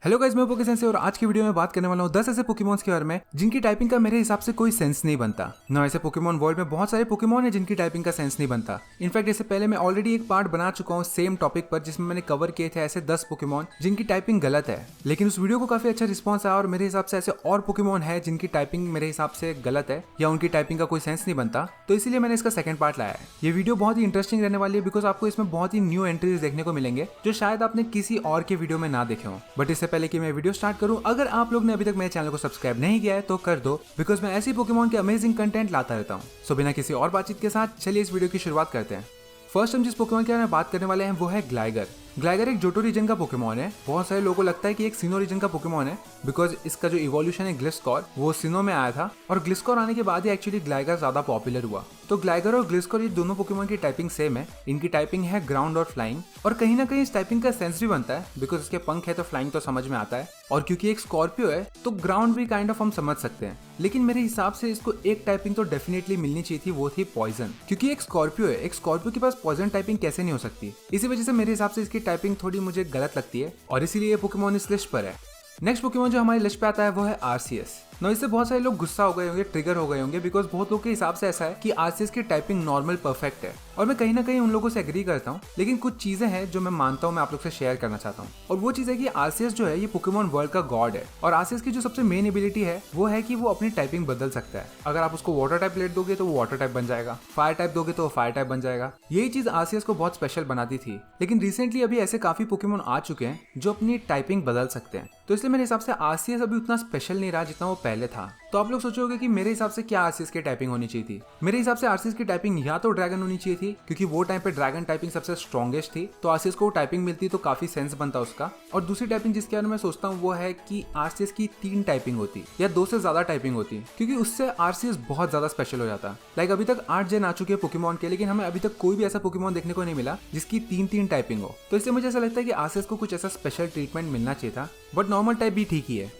Hello guys, मैं पोकेसेंस से और आज की वीडियो में बात करने वाला हूँ 10 ऐसे पोकेमॉन्स के बारे में जिनकी टाइपिंग का मेरे हिसाब से कोई सेंस नहीं बनता। ना ऐसे पोकेमॉन वर्ल्ड में बहुत सारे पोकेमॉन है जिनकी टाइपिंग का सेंस नहीं बनता। इनफैक्ट इससे पहले मैं ऑलरेडी एक पार्ट बना चुका हूँ सेम टॉपिक पर जिसमें मैंने कवर किए थे ऐसे 10 पोकेमॉन जिनकी टाइपिंग गलत है, लेकिन उस वीडियो को काफी अच्छा रिस्पॉन्स आया और मेरे हिसाब से ऐसे और पोकेमॉन है जिनकी टाइपिंग मेरे हिसाब से गलत है या उनकी टाइपिंग का कोई सेंस नहीं बनता, तो इसीलिए मैंने इसका सेकंड पार्ट लाया है। ये वीडियो बहुत ही इंटरेस्टिंग रहने वाली है बिकॉज आपको इसमें बहुत ही न्यू एंट्रीज देखने को मिलेंगे जो शायद आपने किसी और के वीडियो में ना देखे हो। बट इससे पहले कि मैं वीडियो स्टार्ट करूं, अगर आप लोग ने अभी तक मेरे चैनल को सब्सक्राइब नहीं किया है तो कर दो बिकॉज मैं ऐसी पोकेमॉन के अमेजिंग कंटेंट लाता रहता हूं। सो बिना किसी और बातचीत के साथ चलिए इस वीडियो की शुरुआत करते हैं। फर्स्ट हम जिस पोकेमॉन के बारे में बात करने वाले हैं वो है ग्लाइगर। ग्लाइगर एक जोटो रीजन का पोकेमॉन है। बहुत सारे लोगों को लगता है कि एक सिनो रीजन का पोकेमॉन है बिकॉज इसका जो इवोल्यूशन है ग्लिस्कॉर वो सिनो में आया था और ग्लिस्कॉर आने के बाद ही एक्चुअली ग्लाइगर ज्यादा पॉपुलर हुआ। तो ग्लाइगर और ग्लिस्कॉर ये दोनों पोकेमॉन की टाइपिंग सेम है। इनकी टाइपिंग है ग्राउंड और फ्लाइंग और कहीं ना कहीं इस टाइपिंग का सेंस भी बनता है बिकॉज इसके पंख है तो फ्लाइंग तो समझ में आता है और क्योंकि एक स्कॉर्पियो है तो ग्राउंड भी काइंड ऑफ हम समझ सकते हैं। लेकिन मेरे हिसाब से इसको एक टाइपिंग तो डेफिनेटली मिलनी चाहिए थी, वो थी पॉइजन। क्योंकि एक स्कॉर्पियो है, एक स्कॉर्पियो के पास पॉइजन टाइपिंग कैसे नहीं हो सकती। इसी वजह से मेरे हिसाब से इसकी टाइपिंग थोड़ी मुझे गलत लगती है और इसीलिए ये पोकेमॉन इस लिस्ट पर है। नेक्स्ट पोकेमॉन जो हमारी लिस्ट पे आता है वो है आरसीएस। ना इससे बहुत सारे लोग गुस्सा हो गए होंगे, ट्रिगर हो गए होंगे बिकॉज बहुत लोग के हिसाब से ऐसा है कि आरसीएस की टाइपिंग नॉर्मल परफेक्ट है और मैं कहीं ना कहीं उन लोगों से एग्री करता हूँ। लेकिन कुछ चीजें हैं जो मैं मानता हूँ, मैं आप लोग से शेयर करना चाहता हूँ और वो चीज है कि आरसीएस जो है ये पोकेमॉन वर्ल्ड का गॉड है और आरसीएस की जो सबसे मेन एबिलिटी है वो है कि वो अपनी टाइपिंग बदल सकता है। अगर आप उसको वाटर टाइप लेट दोगे तो वो वाटर टाइप बन जाएगा, फायर टाइप दोगे तो फायर टाइप बन जाएगा। यही चीज आरसीएस को बहुत स्पेशल बनाती थी। लेकिन रिसेंटली अभी ऐसे काफी पोकेमॉन आ चुके हैं जो अपनी टाइपिंग बदल सकते हैं, तो इसलिए मेरे हिसाब से आरसीएस अभी उतना स्पेशल नहीं रहा जितना वो पहले था। तो आप लोग सोचोगे कि मेरे हिसाब से क्या आरसीएस की टाइपिंग होनी चाहिए थी। मेरे हिसाब से आरसीएस की टाइपिंग या तो ड्रैगन होनी चाहिए थी क्योंकि वो टाइम पे ड्रैगन टाइपिंग सबसे स्ट्रॉन्गेस्ट थी, तो आरसीएस को टाइपिंग मिलती तो काफी सेंस बनता उसका। और दूसरी टाइपिंग जिसके बारे में मैं सोचता हूँ वो है कि आरसीएस की 3 टाइपिंग होती या 2 से ज्यादा टाइपिंग होती, क्योंकि उससे आरसीएस बहुत ज्यादा स्पेशल हो जाता। लाइक अभी तक 8 जेन आ चुके हैं पोकेमॉन के, लेकिन हमें अभी तक कोई भी ऐसा पोकेमॉन देखने को नहीं मिला जिसकी 3 टाइपिंग हो। तो इससे मुझे ऐसा लगता है कि आरसीएस को कुछ ऐसा स्पेशल ट्रीटमेंट मिलना चाहिए था, बट नॉर्मल टाइप भी ठीक ही है।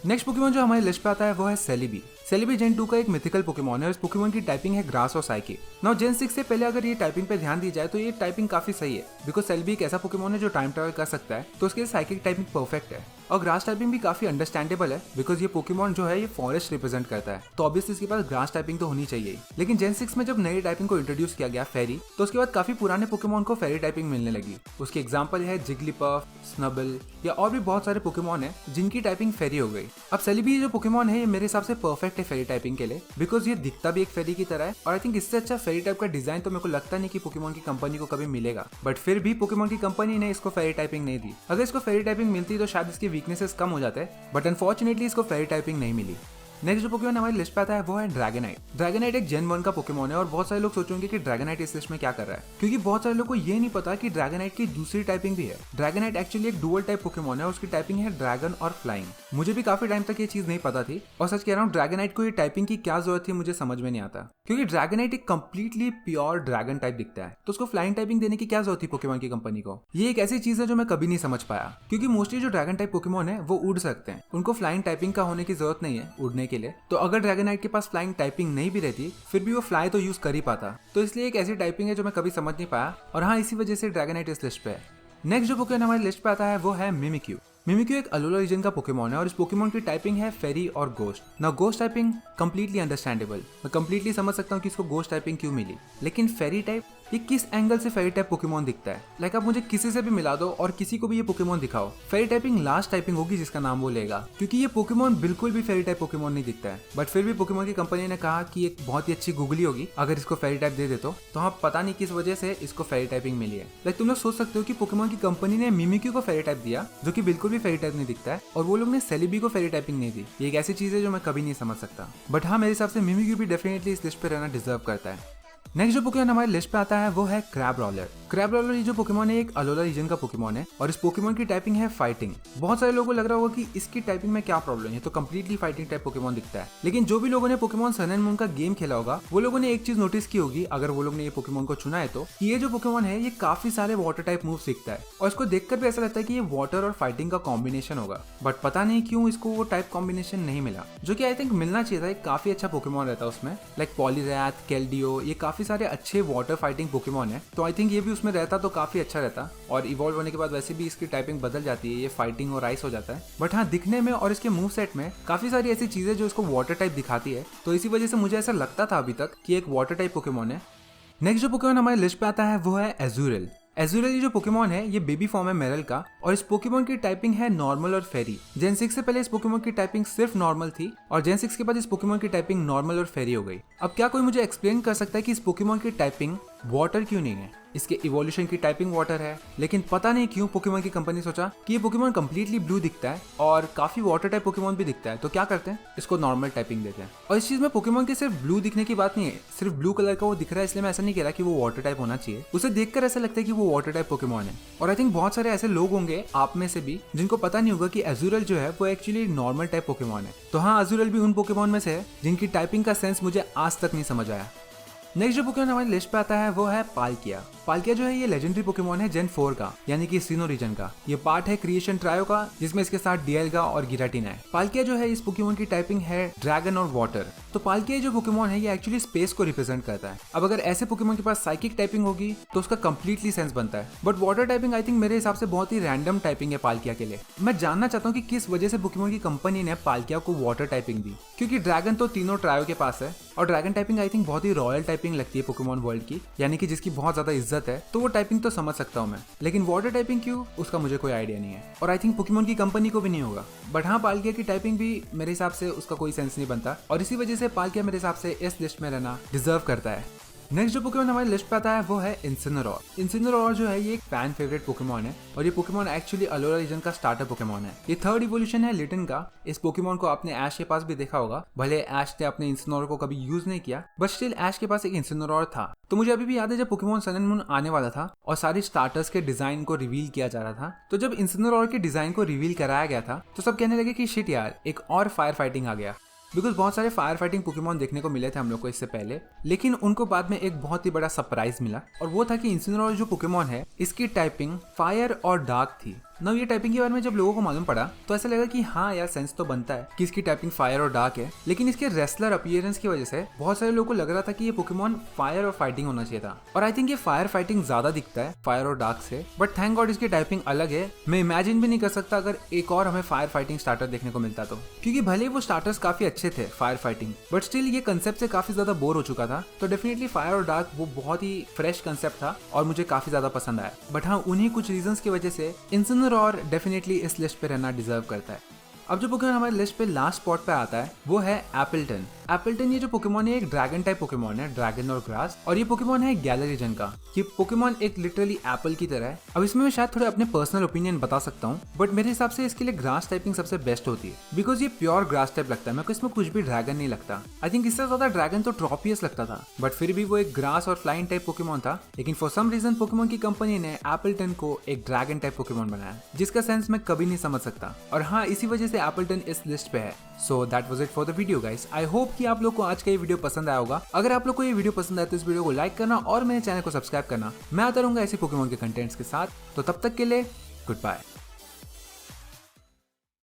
नेक्स्ट पोकेमॉन जो हमारी लिस्ट पे आता है वो है सेलिबी। सेलिबी जेन 2 का एक मिथिकल पोकेमॉन है और इस पोकेमॉन की टाइपिंग है ग्रास और साइकिक। नाउ जेन 6 से पहले अगर ये टाइपिंग पे ध्यान दी जाए तो ये टाइपिंग काफी सही है बिकॉज सेलिबी एक ऐसा पोकेमॉन है जो टाइम ट्रैवल कर सकता है, तो उसके लिए साइकिक टाइपिंग परफेक्ट है और ग्रास टाइपिंग भी काफी अंडरस्टैंडेबल है बिकॉज ये पोकेमॉन जो है ये फॉरेस्ट रिप्रेजेंट करता है, तो ऑब्वियसली इसके पास ग्रास टाइपिंग तो होनी चाहिए। लेकिन जेन 6 में जब नई टाइपिंग को इंट्रोड्यूस किया गया फेरी, तो उसके बाद काफी पुराने पोकेमॉन को फेरी टाइपिंग मिलने लगी। उसकी एग्जांपल है जिग्लीपफ, स्नबल या और भी बहुत सारे पोकेमॉन है जिनकी टाइपिंग फेरी हो गई। अब सेलिबी जो पोकेमॉन है ये मेरे हिसाब से परफेक्ट है फेरी टाइपिंग के लिए बिकॉज ये दिखता भी एक फेरी की तरह है और आई थिंक इससे अच्छा फेरी टाइप का डिजाइन तो मेरे को लगता नहीं कि पोकेमॉन की कंपनी को कभी मिलेगा। बट फिर भी पोकेमॉन की कंपनी ने इसको फेरी टाइपिंग नहीं दी। अगर इसको फेरी टाइपिंग मिलती तो शायद इसकी वीकनेसेस कम हो जाते, बट अनफॉर्चुनेटली इसको फेरी टाइपिंग नहीं मिली। नेक्स्ट जो पोकेमॉन हमारी लिस्ट पे आता है वो है ड्रैगनाइट। ड्रैगनाइट एक जेन 1 का पोकेमॉन है और बहुत सारे लोग सोचेंगे कि ड्रैगनाइट इस लिस्ट में क्या कर रहा है, क्योंकि बहुत सारे लोगों को ये नहीं पता कि ड्रैगनाइट की दूसरी टाइपिंग भी है। ड्रैगनाइट एक्चुअली एक डुअल टाइप पोकेमॉन है और उसकी टाइपिंग है ड्रैगन और फ्लाइंग। मुझे भी काफी टाइम तक ये चीज नहीं पता थी और सच कह रहा हूँ ड्रैगनाइट को ये टाइपिंग की क्या जरूरत थी मुझे समझ में नहीं आता, क्योंकि ड्रैगनाइट एक कंप्लीटली प्योर ड्रैगन टाइप दिखता है, तो उसको फ्लाइंग टाइपिंग देने की क्या जरूरत थी पोकेमॉन की कंपनी को। ये एक ऐसी चीज है जो मैं कभी नहीं समझ पाया, क्योंकि मोस्टली जो ड्रैगन टाइप पोकेमॉन है वो उड़ सकते हैं, उनको फ्लाइंग टाइपिंग का होने की जरूरत नहीं है उड़ने के लिए। तो अगर ड्रैगनाइट के पास फ्लाइंग टाइपिंग नहीं भी रहती फिर भी वो फ्लाई तो यूज कर ही पाता, तो इसलिए एक ऐसी टाइपिंग है जो मैं कभी समझ नहीं पाया और हाँ इसी वजह से ड्रैगनाइट इस लिस्ट पे है। नेक्स्ट जो पोकेमॉन हमारी लिस्ट पे आता है वो है मिमिक्यू। मिमिक्यू एक अलोला रीजन का पोकेमॉन है और इस पोकेमॉन की टाइपिंग है फेरी और गोस्ट। ना गोस्ट टाइपिंग कंप्लीटली अंडरस्टैंडेबल, मैं कंप्लीटली समझ सकता हूँ कि इसको गोस्ट टाइपिंग क्यों मिली, लेकिन फेरी टाइप ये किस एंगल से फेरी टाइप पोकेमॉन दिखता है। लाइक आप मुझे किसी से भी मिला दो और किसी को भी ये पोकेमॉन दिखाओ, फेरी टाइपिंग लास्ट टाइपिंग होगी जिसका नाम वो लेगा, क्योंकि ये पोकेमॉन बिल्कुल भी फेरी टाइप पोकेमॉन नहीं दिखता है। बट फिर भी पोकेमॉन की कंपनी ने कहा कि एक बहुत ही अच्छी गूगली होगी अगर इसको फेरी टाइप दे दे तो हाँ पता नहीं किस वजह से इसको फेरी टाइपिंग मिली है। लाइक तुम लोग सोच सकते हो कि पोकेमॉन की कंपनी ने मिमिक्यू को फेरी टाइप दिया जो कि बिल्कुल भी फेरी टाइप नहीं दिखता है, और वो लोग ने सेलिबी को फेरी टाइपिंग नहीं दी। ये एक ऐसी चीज है जो मैं कभी नहीं समझ सकता, बट हाँ मेरे हिसाब से मिमिक्यू भी डेफिनेटली इस लिस्ट पे रहना डिजर्व करता है। नेक्स्ट जो पोकेमॉन हमारे लिस्ट पे आता है वो है क्रैबरॉलर। क्रैबरॉलर ये जो पोकेमॉन है एक अलोला रीजन का पोकेमॉन है और इस पोकेमॉन की टाइपिंग है फाइटिंग। बहुत सारे लोगों को लग रहा होगा कि इसकी टाइपिंग में क्या प्रॉब्लम है, तो कंप्लीटली फाइटिंग टाइप पोकेमॉन दिखता है। लेकिन जो भी लोगों ने पोकेमॉन सन एंड मून का गेम खेला होगा वो लोगों ने एक चीज नोटिस की होगी, अगर वो लोग ने ये पोकेमॉन को चुना है तो, कि ये जो पोकेमॉन है ये काफी सारे वाटर टाइप मूव सीखता है और इसको देखकर भी ऐसा लगता है कि ये वाटर और फाइटिंग का कॉम्बिनेशन होगा। बट पता नहीं क्यों इसको वो टाइप कॉम्बिनेशन नहीं मिला, जो कि आई थिंक मिलना चाहिए था। एक काफी अच्छा पोकेमॉन रहता है उसमें, लाइक पॉलीरैथ, केल्डियो, ये काफी काफी सारे अच्छे वाटर फाइटिंग पोकेमोन है, तो आई थिंक ये भी उसमें रहता तो काफी अच्छा रहता। और इवॉल्व होने के बाद वैसे भी इसकी टाइपिंग बदल जाती है, ये फाइटिंग और आइस हो जाता है। बट हाँ, दिखने में और इसके मूव सेट में काफी सारी ऐसी चीजें जो इसको वाटर टाइप दिखाती है, तो इसी वजह से मुझे ऐसा लगता था अभी तक कि एक वाटर टाइप पोकेमोन है। नेक्स्ट जो पोकेमोन हमारे लिस्ट पे आता है वो है एजुरल। एजुरल ये जो पोकेमोन है ये बेबी फॉर्म है मेरल का, और इस पोकेमोन की टाइपिंग है नॉर्मल और फेरी। जेन 6 से पहले इस पोकेमोन की टाइपिंग सिर्फ नॉर्मल थी, और जेन 6 के बाद इस पोकेमोन की टाइपिंग नॉर्मल और फेरी हो गई। अब क्या कोई मुझे एक्सप्लेन कर सकता है कि इस पोकेमोन की टाइपिंग वाटर क्यों नहीं है? इसके इवोल्यूशन की टाइपिंग वाटर है, लेकिन पता नहीं क्यों पोकेमोन की कंपनी सोचा कि ये पोकेमोन कंप्लीटली ब्लू दिखता है और काफी वाटर टाइप पोकेमोन भी दिखता है, तो क्या करते हैं, इसको नॉर्मल टाइपिंग देते हैं। और इस चीज में पोकेमोन के सिर्फ ब्लू दिखने की बात नहीं है, सिर्फ ब्लू कलर का वो दिख रहा है इसलिए मैं ऐसा नहीं कह रहा कि वो वाटर टाइप होना चाहिए। उसे देखकर ऐसा लगता है कि वो वाटर टाइप पोकेमोन है। और आई थिंक बहुत सारे ऐसे लोग होंगे आप में से भी जिनको पता नहीं होगा कि एजुरल जो है वो एक्चुअली नॉर्मल टाइप पोकेमोन है। तो हाँ, एजुरल भी उन पोकेमोन में से है जिनकी टाइपिंग का सेंस मुझे आज तक नहीं समझ आया। नेक्स्ट जो पोकेमोन हमारी लिस्ट पे आता है वो है पाल्किया। पाल्किया जो है ये लेजेंडरी पोकेमोन है जेन 4 का, यानी कि सीनो रीजन का। ये पार्ट है क्रिएशन ट्रायो का, जिसमें इसके साथ डिएल्गा और गिराटिना है। पाल्किया जो है इस पोकेमोन की टाइपिंग है ड्रैगन और वाटर। तो पाल्किया जो पोकेमोन है ये एक्चुअली स्पेस को रिप्रेजेंट करता है। अब अगर ऐसे पोकेमोन के पास साइकिक टाइपिंग होगी तो उसका कंप्लीटली सेंस बनता है, but water typing I think मेरे हिसाब से बहुत ही रैंडम टाइपिंग है पाल्किया के लिए। मैं जानना चाहता हूँ कि किस वजह से पोकेमोन की कंपनी ने पाल्किया को वाटर टाइपिंग दी, क्योंकि ड्रैगन तो तीनों ट्रायो के पास है, और ड्रैगन टाइपिंग आई थिंक बहुत ही रॉयल टाइपिंग लगती है पोकेमोन वर्ल्ड की, यानी कि जिसकी बहुत ज्यादा इज्जत है, तो वो टाइपिंग तो समझ सकता हूँ मैं, लेकिन वाटर टाइपिंग क्यों, उसका मुझे कोई आइडिया नहीं है, और आई थिंक पोकेमोन की कंपनी को भी नहीं होगा। बट हाँ, पाल्किया की टाइपिंग भी मेरे हिसाब से उसका कोई सेंस नहीं बनता, और इसी वजह से पाल्किया मेरे हिसाब से इस लिस्ट में रहना डिजर्व करता है। नेक्स्ट जो पोकेमोन हमारी लिस्ट पे आता है वो है इन्सिनेरोर। इन्सिनेरोर जो है ये एक फैन फेवरेट पोकेमोन है, और ये पोकेमोन एक्चुअली अलोरा रीजन का स्टार्टर पोकेमोन है। ये थर्ड इवोल्यूशन है लिटन का। इस पोकेमोन को आपने ऐश के पास भी देखा होगा, भले ऐश ने अपने इन्सिनेरोर को कभी यूज नहीं किया, बट स्टिल ऐश के पास एक इन्सिनेरोर था। तो मुझे अभी भी याद है जब पोकेमोन सन एंड मून आने वाला था और सारी स्टार्टर्स के डिजाइन को रिवील किया जा रहा था, तो जब इन्सिनेरोर के डिजाइन को रिवील कराया गया था तो सब कहने लगे कि शिट यार, एक और फायर फाइटिंग आ गया। बिकॉज बहुत सारे फायर फाइटिंग पोकेमोन देखने को मिले थे हम लोग को इससे पहले, लेकिन उनको बाद में एक बहुत ही बड़ा सरप्राइज मिला, और वो था कि इन्सिनेरोर जो पोकेमोन है इसकी टाइपिंग फायर और डार्क थी। ना ये टाइपिंग के बारे में जब लोगों को मालूम पड़ा तो ऐसा लगा कि हाँ यार, सेंस तो बनता है कि इसकी टाइपिंग फायर और डार्क है, लेकिन इसके रेसलर अपीयरेंस की वजह से बहुत सारे लोगों को लग रहा था कि ये पोकेमोन फायर और फाइटिंग होना चाहिए था, और आई थिंक ये फायर फाइटिंग ज्यादा दिखता है फायर और डार्क से। बट थैंक गॉड इसकी टाइपिंग अलग है। मैं इमेजिन भी नहीं कर सकता अगर एक और हमें फायर फाइटिंग स्टार्टर देखने को मिलता तो, क्योंकि भले वो स्टार्टर्स काफी अच्छे थे फायर फाइटिंग, बट स्टिल ये कंसेप्ट से काफी ज्यादा बोर हो चुका था। तो डेफिनेटली फायर और डार्क वो बहुत ही फ्रेश कंसेप्ट था और मुझे काफी ज्यादा पसंद आया। बट हाँ, उन्हीं कुछ रीजंस की वजह से इन्सिनेरोर डेफिनेटली इस लिस्ट पे रहना डिजर्व करता है। अब जो पोकेमोन हमारे लिस्ट पे लास्ट स्पॉट पे आता है वो है एपल्टन। एपल्टन ये जो पोकेमोन है एक ड्रैगन टाइप पोकेमोन है, ड्रैगन और ग्रास, और ये पोकेमोन है गैलर रीजन का। ये पोकेमोन एक लिटरली एप्पल की तरह है। अब इसमें मैं शायद थोड़े अपने पर्सनल ओपिनियन बता सकता हूँ, बट मेरे हिसाब से इसके लिए ग्रास टाइपिंग सबसे बेस्ट होती है, बिकॉज ये प्योर ग्रास टाइप लगता है। मेरे को इसमें कुछ भी ड्रैगन नहीं लगता। आई थिंक इससे ज्यादा ड्रैगन तो ट्रॉपियस लगता था, बट फिर भी वो एक ग्रास और फ्लाइंग टाइप पोकेमोन था। लेकिन फॉर सम रीजन पोकेमोन की कंपनी ने एपल्टन को एक ड्रैगन टाइप पोकेमोन बनाया, जिसका सेंस मैं कभी नहीं समझ सकता, और हाँ, इसी वजह से एपल्टन इस लिस्ट पे है। So that was it for the video guys. I hope कि आप लोग को आज का ये वीडियो पसंद आया होगा। अगर आप लोग को ये वीडियो पसंद आए तो इस वीडियो को लाइक करना और मेरे चैनल को सब्सक्राइब करना। मैं आता रहूंगा ऐसे पोकेमोन के कंटेंट्स के साथ, तो तब तक के लिए गुड बाय।